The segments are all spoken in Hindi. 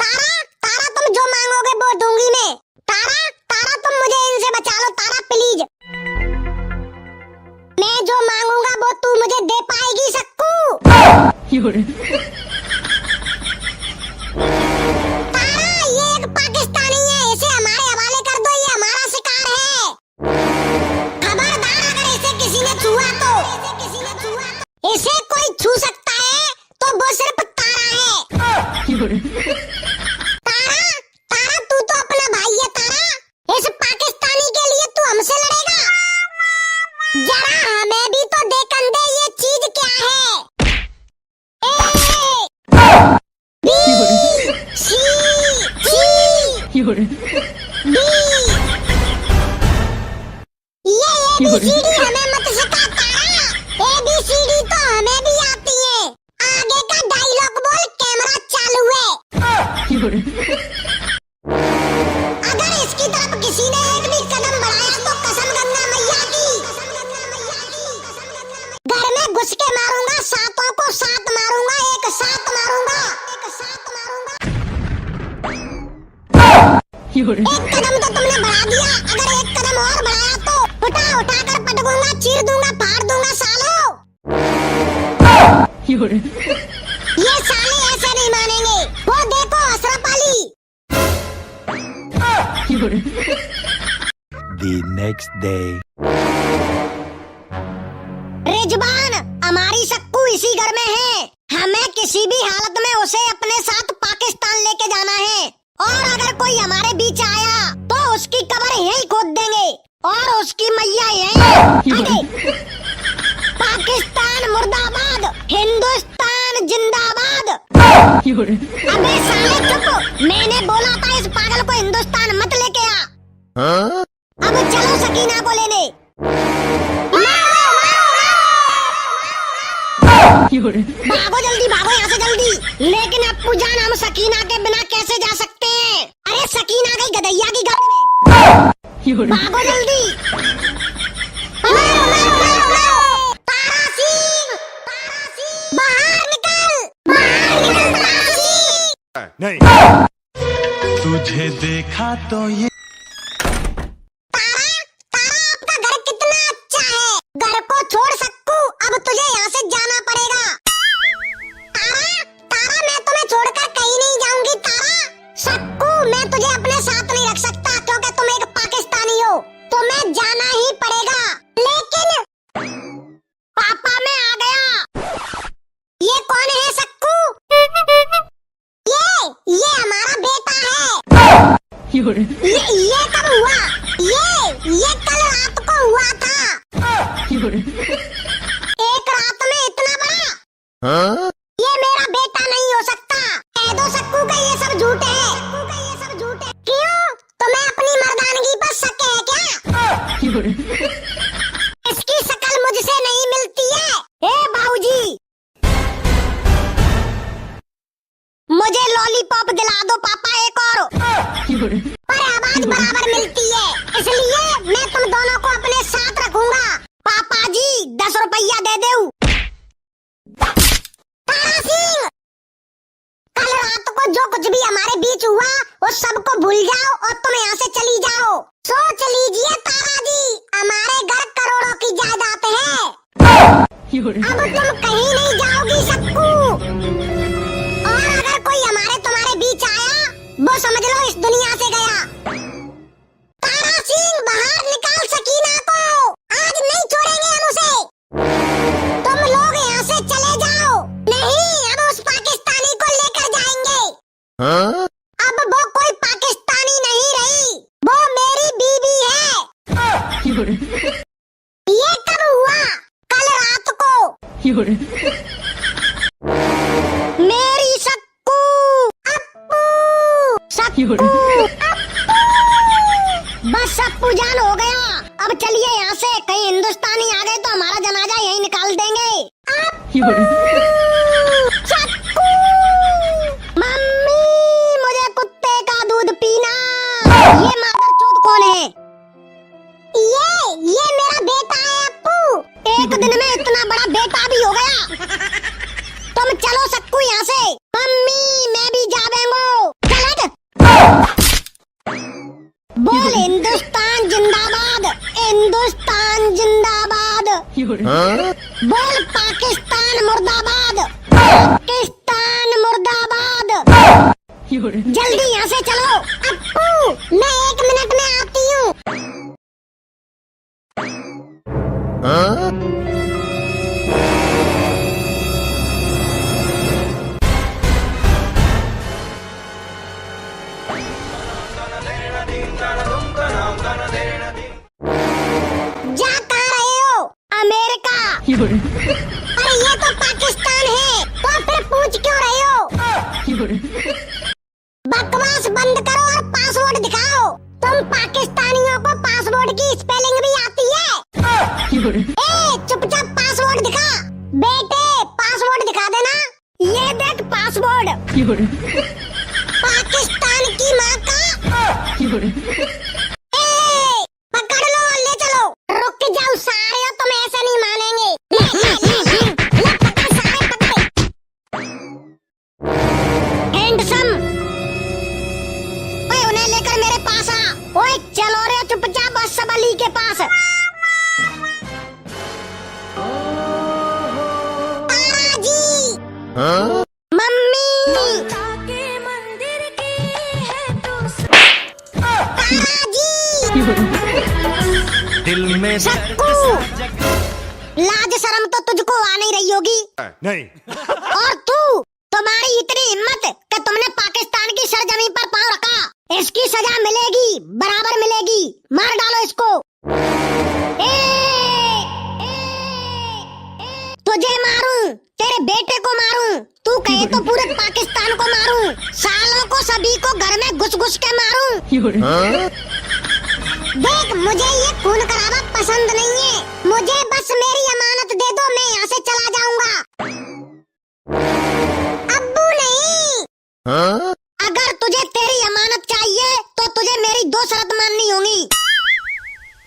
तारा तारा तुम जो मांगोगे वो दूंगी मैं। तारा तारा तुम मुझे इनसे बचा लो तारा प्लीज। मैं जो मांगूंगा वो तू मुझे दे पाएगी सक्कू। तारा ये एक पाकिस्तानी है, इसे हमारे हवाले कर दो, ये हमारा शिकार है। खबरदार अगर इसे किसी ने छुआ तो इसे कोई छू सकता है तो वो सिर्फ तारा है। तारा तारा तू तो अपना भाई है तारा, इस पाकिस्तानी के लिए तू हमसे लड़ेगा? जरा हमें भी तो देखन दे ये चीज क्या है। A B C C D ये ABCD हमें मत सिखा तारा, ABCD तो हमें भी आती है। आगे का डायलॉग बोल, कैमरा चालू है। अगर इसकी तरफ किसी ने एक भी कदम बढ़ाया तो कसम गंगा मैया की घर में घुस के मारूंगा, सातों को सात मारूंगा, एक साथ मारूंगा। एक कदम तो तुमने बढ़ा दिया, अगर एक कदम और बढ़ाया तो उठा उठा कर पटकूंगा, चीर दूंगा, फाड़ दूंगा सालो। ये साले ऐसे नहीं मानेंगे, वो देखो Ashraf Ali. The next day. Rizwan हमारी सक्कू इसी घर में है, हमें किसी भी हालत में उसे अपने साथ पाकिस्तान लेके जाना है। और अगर कोई हमारे बीच आया तो उसकी कब्र यहीं खोद देंगे और उसकी मैया यहीं। पाकिस्तान मुर्दाबाद, हिंदुस्तान जिंदाबाद। अबे साले चुप, मैंने बोला था इस पागल को हिंदुस्तान मत लेके आ। अब चलो सकीना को लेने। भागो जल्दी, भागो यहाँ से जल्दी। लेकिन अप्पू जान हम सकीना के बिना कैसे जा सकते हैं? अरे सकीना गई गधैया की घर में। भागो जल्दी। तारा सिंह बाहर निकल, बाहर निकल तारा सिंह। नहीं। तुझे देखा तो ये तारा तारा आपका घर कितना अच्छा है, घर को छोड़ सक्कू, अब तुझे यहाँ से जाना पड़ेगा। तारा तारा मैं तुम्हें छोड़कर कहीं नहीं जाऊंगी तारा। सक्कू मैं तुझे अपने साथ नहीं रख सकता क्योंकि तुम एक पाकिस्तानी हो, तुम्हें जाना ही पड़ेगा। लेकिन पापा मैं आ गया। ये कौन है सक्कू? ये हमारा बेटा है। ये कब हुआ? ये कल रात को हुआ था। एक रात में इतना बड़ा? ये मेरा बेटा नहीं हो सकता। कह दो सक्कू का ये सब झूठ है। क्यों? तुम्हें अपनी मर्दानगी पर शक है क्या? इसकी शक्ल मुझसे नहीं मिलती है। ए बाबूजी मुझे लॉलीपॉप दिला दो पापा एक और। पर आवाज बराबर मिलती है, इसलिए मैं तुम दोनों को अपने साथ रखूंगा। पापा जी 10 रुपया दे दो। तारा सिंह कल रात को जो कुछ भी हमारे बीच हुआ वो सबको भूल जाओ और तुम यहाँ से चली जाओ। सोच लीजिए तारा जी, हमारे घर करोड़ों की जायदाद है। अब तुम कहीं नहीं जाओगी सक्कू। और अगर कोई हमारे तुम्हारे बीच आया वो समझ लो इस दुनिया से गया। तारा सिंह बाहर निकाल सकीना को, आज नहीं छोड़ेंगे हम उसे। तुम लोग यहाँ से चले जाओ, नहीं अब उस पाकिस्तानी को लेकर जाएंगे। अब वो कोई पाकिस्तानी नहीं रही, वो मेरी बीवी है। ये कब हुआ? कल रात को। मेरी सक्कू अप्पू, सक्कू बस अप्पू जान हो गया। अब चलिए यहाँ से, कहीं हिंदुस्तानी आ गए तो हमारा जनाजा यहीं निकाल देंगे। सक्कू मम्मी मुझे कुत्ते का दूध पीना। ये मादरचोद कौन है? ये मेरा बेटा है अप्पू। एक दिन में इतना बड़ा बेटा भी हो गया। तुम चलो सक्कू यहाँ से। बोल पाकिस्तान मुर्दाबाद, पाकिस्तान मुर्दाबाद। जल्दी यहाँ से चलो। अप्पू मैं 1 मिनट में आती हूँ। जा कहाँ रहे हो? अमेरिका। अरे ये तो पाकिस्तान है, तो फिर पूछ क्यों रहे हो? बकवास बंद करो और पासवर्ड दिखाओ। तुम पाकिस्तानियों को पासवर्ड की स्पेलिंग भी आती है? ए चुपचाप पासवर्ड दिखा। बेटे पासवर्ड दिखा देना। ये देख पासवर्ड। पाकिस्तान की माँ का। पकड़ लो और ले चलो। रुक जाओ सारे, हो तुम ऐसे नहीं मानेंगे। ले पकड़ सारे पकड़। हैंडसम, ओए उन्हें लेकर मेरे पास आ। ओए चलो रे चुपचाप असब अली के पास। तारा जी, मम्मी, तारा जी, दिल में सक्कू, लाज शर्म तो तुझको आ नहीं रही होगी। नहीं। और तू, तुम्हारी इतनी हिम्मत कि तुमने पाकिस्तान की सरजमीन पर पांव रखा। इसकी सजा मिलेगी, बराबर मिलेगी। मार डालो इसको। तुझे मारूं, तेरे बेटे को मारूं, तू कहे तो पूरे पाकिस्तान को मारूं, सालों को सभी को घर में घुस घुस के मारूं। देख मुझे ये खून खराबा पसंद नहीं है। मुझे बस मेरी अमानत दे दो, मैं यहाँ से चला जाऊंगा। अब्बू नहीं। अगर तुझे तेरी अमानत चाहिए तो तुझे मेरी 2 शर्त माननी होगी।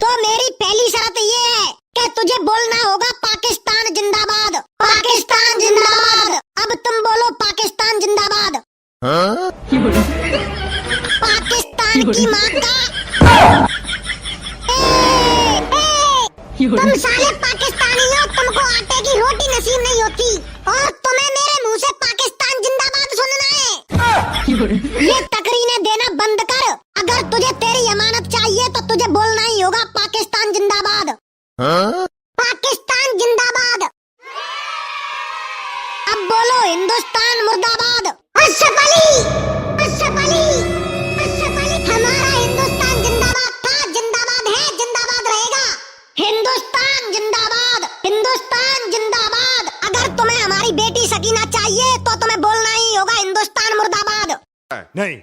तो मेरी पहली शर्त ये है कि तुझे बोलना होगा पाकिस्तान जिंदाबाद, पाकिस्तान जिंदाबाद। अब तुम बोलो पाकिस्तान जिंदाबाद। पाकिस्तान की माँ का। तुम साले पाकिस्तानी हो, तुमको आटे की रोटी नसीब नहीं होती और तुम्हें मेरे मुंह से पाकिस्तान जिंदाबाद सुनना है। ये तकरीरें देना बंद कर। अगर तुझे तेरी अमानत चाहिए तो तुझे बोलना ही होगा पाकिस्तान जिंदाबाद। पाकिस्तान जिंदाबाद। अब बोलो हिंदुस्तान मुर्दाबाद। अशरफ अली, अशरफ अली, अशरफ अली। हमारा हिंदुस्तान जिंदाबाद था, जिंदाबाद है, जिंदाबाद रहेगा। हिंदुस्तान जिंदाबाद, हिंदुस्तान जिंदाबाद। अगर तुम्हें हमारी बेटी सकीना चाहिए तो तुम्हें बोलना ही होगा हिंदुस्तान मुर्दाबाद। नहीं।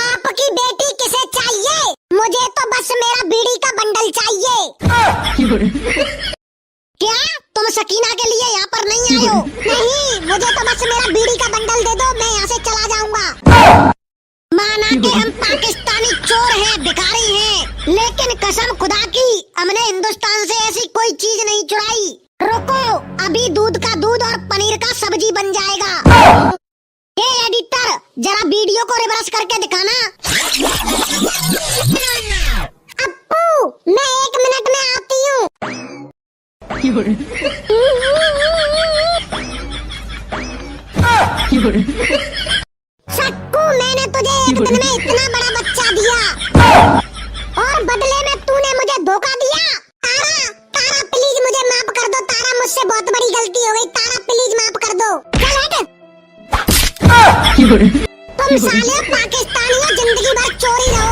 आपकी बेटी किसे चाहिए? मुझे तो बस मेरा बीड़ी का बंडल चाहिए। क्या तुम सकीना के लिए यहाँ पर नहीं आए हो? नहीं, मुझे तो बस मेरा बीड़ी का बंडल दे दो, मैं यहाँ से चला जाऊंगा। माना कि हम पाकिस्तानी चोर हैं, भिखारी हैं, लेकिन कसम खुदा की हमने हिंदुस्तान से ऐसी कोई चीज नहीं चुराई। रुको, अभी दूध का दूध और पनीर का सब्जी बन जाएगा। हे एडिटर, जरा वीडियो को रिवर्स करके दिखाना। अप्पू मैं 1 मिनट में आती हूँ। सक्कू मैंने तुझे 1 दिन में इतना बड़ा बच्चा दिया और बदले में तूने मुझे धोखा दिया। तारा, तारा प्लीज मुझे माफ कर दो। तारा मुझसे बहुत बड़ी गलती हो गई। तारा प्लीज माफ कर दो। चल हट। तुम साले पाकिस्तानियों जिंदगी भर चोरी रहोगे।